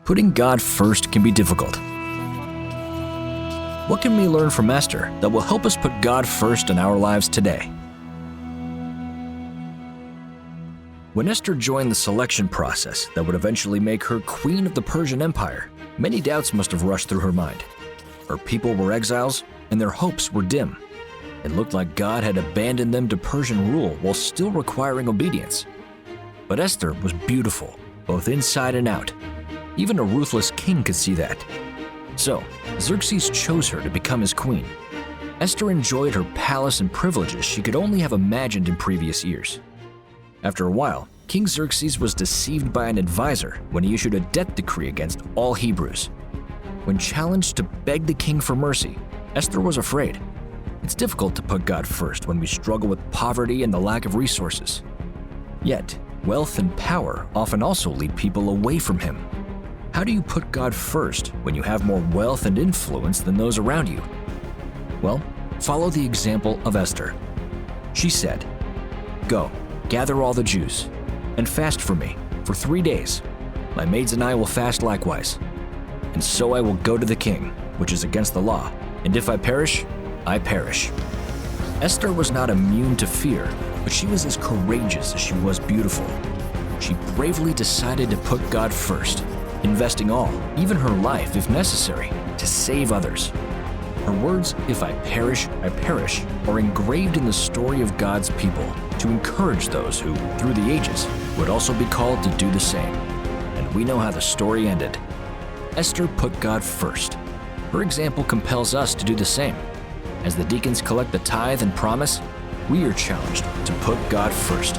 Putting God first can be difficult. What can we learn from Esther that will help us put God first in our lives today? When Esther joined the selection process that would eventually make her queen of the Persian Empire, many doubts must have rushed through her mind. Her people were exiles, and their hopes were dim. It looked like God had abandoned them to Persian rule while still requiring obedience. But Esther was beautiful, both inside and out. Even a ruthless king could see that. So, Xerxes chose her to become his queen. Esther enjoyed her palace and privileges she could only have imagined in previous years. After a while, King Xerxes was deceived by an advisor when he issued a death decree against all Hebrews. When challenged to beg the king for mercy, Esther was afraid. It's difficult to put God first when we struggle with poverty and the lack of resources. Yet, wealth and power often also lead people away from Him. How do you put God first when you have more wealth and influence than those around you? Well, follow the example of Esther. She said, "Go, gather all the Jews, and fast for me for 3 days. My maids and I will fast likewise. And so I will go to the king, which is against the law, and if I perish, I perish." Esther was not immune to fear, but she was as courageous as she was beautiful. She bravely decided to put God first, investing all, even her life if necessary, to save others. Her words, "If I perish, I perish," are engraved in the story of God's people to encourage those who, through the ages, would also be called to do the same. And we know how the story ended. Esther put God first. Her example compels us to do the same. As the deacons collect the tithe and promise, we are challenged to put God first.